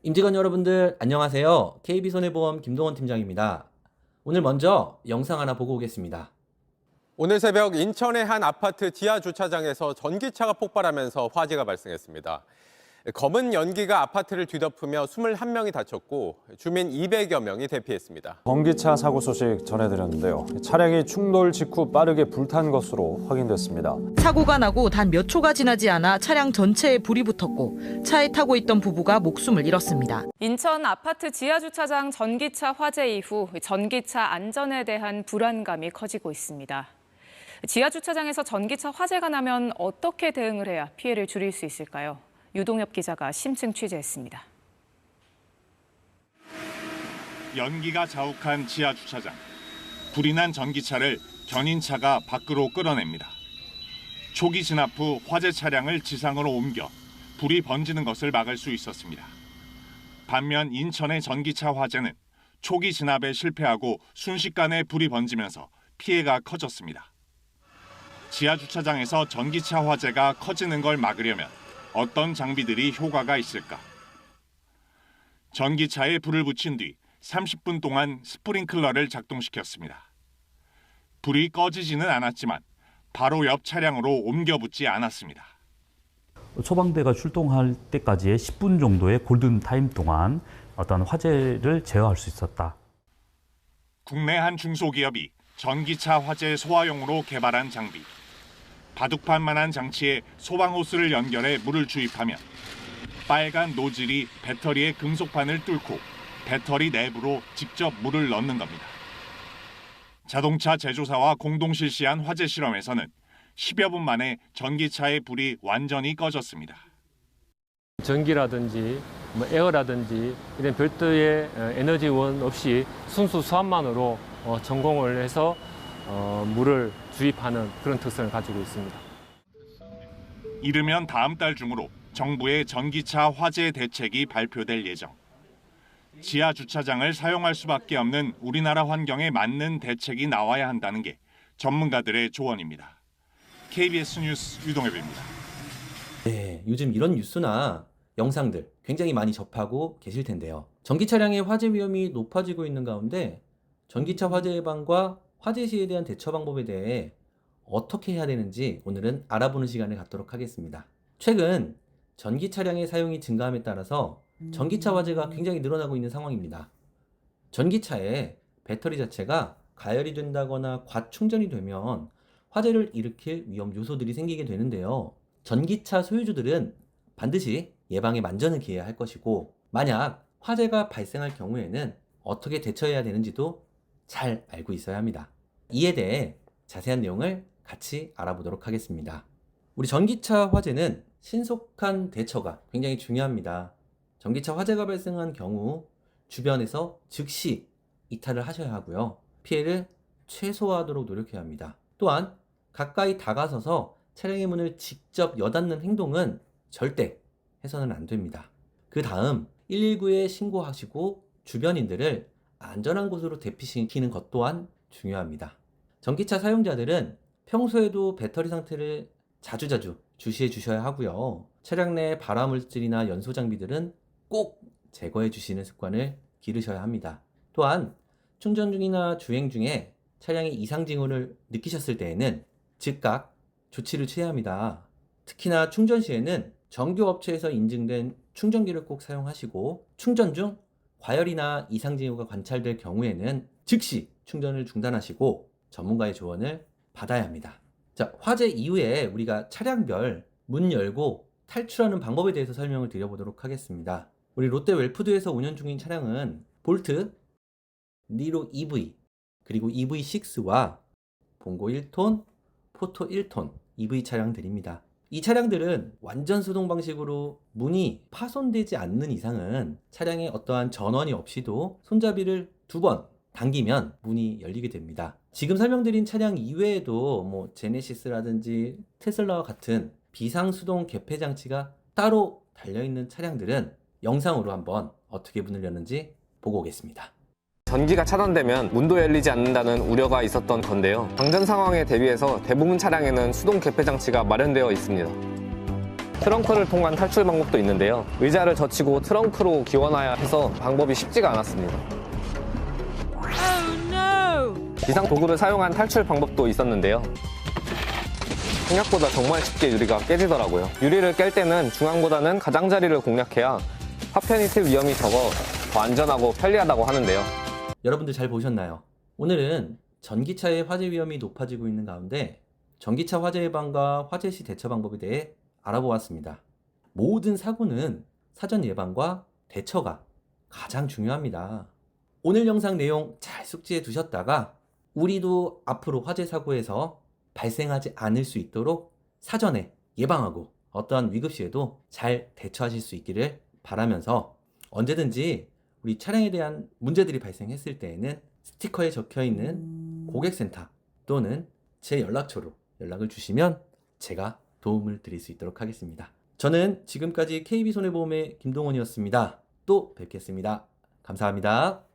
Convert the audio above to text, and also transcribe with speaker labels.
Speaker 1: 임직원 여러분들 안녕하세요. KB손해보험 김동원 팀장입니다. 오늘 먼저 영상 하나 보고 오겠습니다.
Speaker 2: 오늘 새벽 인천의 한 아파트 지하 주차장에서 전기차가 폭발하면서 화재가 발생했습니다. 검은 연기가 아파트를 뒤덮으며 21명이 다쳤고 주민 200여 명이 대피했습니다.
Speaker 3: 전기차 사고 소식 전해드렸는데요. 차량이 충돌 직후 빠르게 불탄 것으로 확인됐습니다.
Speaker 4: 사고가 나고 단 몇 초가 지나지 않아 차량 전체에 불이 붙었고 차에 타고 있던 부부가 목숨을 잃었습니다.
Speaker 5: 인천 아파트 지하주차장 전기차 화재 이후 전기차 안전에 대한 불안감이 커지고 있습니다. 지하주차장에서 전기차 화재가 나면 어떻게 대응을 해야 피해를 줄일 수 있을까요? 유동엽 기자가 심층 취재했습니다.
Speaker 6: 연기가 자욱한 지하 주차장. 불이 난 전기차를 견인차가 밖으로 끌어냅니다. 초기 진압 후 화재 차량을 지상으로 옮겨 불이 번지는 것을 막을 수 있었습니다. 반면 인천의 전기차 화재는 초기 진압에 실패하고 순식간에 불이 번지면서 피해가 커졌습니다. 지하 주차장에서 전기차 화재가 커지는 걸 막으려면 어떤 장비들이 효과가 있을까? 전기차에 불을 붙인 뒤 30분 동안 스프링클러를 작동시켰습니다. 불이 꺼지지는 않았지만 바로 옆 차량으로 옮겨 붙지 않았습니다.
Speaker 7: 소방대가 출동할 때까지의 10분 정도의 골든타임 동안 어떤 화재를 제어할 수 있었다.
Speaker 6: 국내 한 중소기업이 전기차 화재 소화용으로 개발한 장비. 바둑판만한 장치에 소방호스를 연결해 물을 주입하면 빨간 노즐이 배터리의 금속판을 뚫고 배터리 내부로 직접 물을 넣는 겁니다. 자동차 제조사와 공동 실시한 화재 실험에서는 10여 분 만에 전기차의 불이 완전히 꺼졌습니다.
Speaker 8: 전기라든지 에어라든지 이런 별도의 에너지원 없이 순수 수압만으로 전공을 해서 물을 주입하는 그런 특성을 가지고 있습니다.
Speaker 6: 이르면 다음 달 중으로 정부의 전기차 화재 대책이 발표될 예정. 지하 주차장을 사용할 수밖에 없는 우리나라 환경에 맞는 대책이 나와야 한다는 게 전문가들의 조언입니다. KBS 뉴스 유동엽입니다.
Speaker 1: 네, 요즘 이런 뉴스나 영상들 굉장히 많이 접하고 계실 텐데요. 전기 차량의 화재 위험이 높아지고 있는 가운데 전기차 화재 예방과 화재 시에 대한 대처 방법에 대해 어떻게 해야 되는지 오늘은 알아보는 시간을 갖도록 하겠습니다. 최근 전기 차량의 사용이 증가함에 따라서 전기차 화재가 굉장히 늘어나고 있는 상황입니다. 전기차의 배터리 자체가 가열이 된다거나 과충전이 되면 화재를 일으킬 위험 요소들이 생기게 되는데요. 전기차 소유주들은 반드시 예방에 만전을 기해야 할 것이고, 만약 화재가 발생할 경우에는 어떻게 대처해야 되는지도 잘 알고 있어야 합니다. 이에 대해 자세한 내용을 같이 알아보도록 하겠습니다. 우리 전기차 화재는 신속한 대처가 굉장히 중요합니다. 전기차 화재가 발생한 경우 주변에서 즉시 이탈을 하셔야 하고요. 피해를 최소화하도록 노력해야 합니다. 또한 가까이 다가서서 차량의 문을 직접 여닫는 행동은 절대 해서는 안 됩니다. 그 다음 119에 신고하시고 주변인들을 안전한 곳으로 대피시키는 것 또한 중요합니다. 전기차 사용자들은 평소에도 배터리 상태를 자주자주 주시해 주셔야 하고요. 차량 내 발화물질이나 연소 장비들은 꼭 제거해 주시는 습관을 기르셔야 합니다. 또한 충전 중이나 주행 중에 차량의 이상 징후를 느끼셨을 때에는 즉각 조치를 취해야 합니다. 특히나 충전 시에는 정규업체에서 인증된 충전기를 꼭 사용하시고, 충전 중 과열이나 이상 징후가 관찰될 경우에는 즉시 충전을 중단하시고 전문가의 조언을 받아야 합니다. 자, 화재 이후에 우리가 차량별 문 열고 탈출하는 방법에 대해서 설명을 드려보도록 하겠습니다. 우리 롯데 웰푸드에서 운영 중인 차량은 볼트, 니로 EV, 그리고 EV6와 봉고 1톤, 포토 1톤 EV 차량들입니다. 이 차량들은 완전 수동 방식으로 문이 파손되지 않는 이상은 차량에 어떠한 전원이 없이도 손잡이를 2번 당기면 문이 열리게 됩니다. 지금 설명드린 차량 이외에도 제네시스라든지 테슬라와 같은 비상수동 개폐 장치가 따로 달려있는 차량들은 영상으로 한번 어떻게 문을 여는지 보고 오겠습니다.
Speaker 9: 전기가 차단되면 문도 열리지 않는다는 우려가 있었던 건데요. 방전 상황에 대비해서 대부분 차량에는 수동 개폐 장치가 마련되어 있습니다. 트렁크를 통한 탈출 방법도 있는데요. 의자를 젖히고 트렁크로 기원해야 해서 방법이 쉽지가 않았습니다. 비상 도구를 사용한 탈출 방법도 있었는데요. 생각보다 정말 쉽게 유리가 깨지더라고요. 유리를 깰 때는 중앙보다는 가장자리를 공략해야 파편이 튈 위험이 적어 더 안전하고 편리하다고 하는데요.
Speaker 1: 여러분들 잘 보셨나요? 오늘은 전기차의 화재 위험이 높아지고 있는 가운데 전기차 화재 예방과 화재 시 대처 방법에 대해 알아보았습니다. 모든 사고는 사전 예방과 대처가 가장 중요합니다. 오늘 영상 내용 잘 숙지해 두셨다가 우리도 앞으로 화재 사고에서 발생하지 않을 수 있도록 사전에 예방하고 어떠한 위급 시에도 잘 대처하실 수 있기를 바라면서 언제든지 우리 차량에 대한 문제들이 발생했을 때에는 스티커에 적혀 있는 고객센터 또는 제 연락처로 연락을 주시면 제가 도움을 드릴 수 있도록 하겠습니다. 저는 지금까지 KB손해보험의 김동원이었습니다. 또 뵙겠습니다. 감사합니다.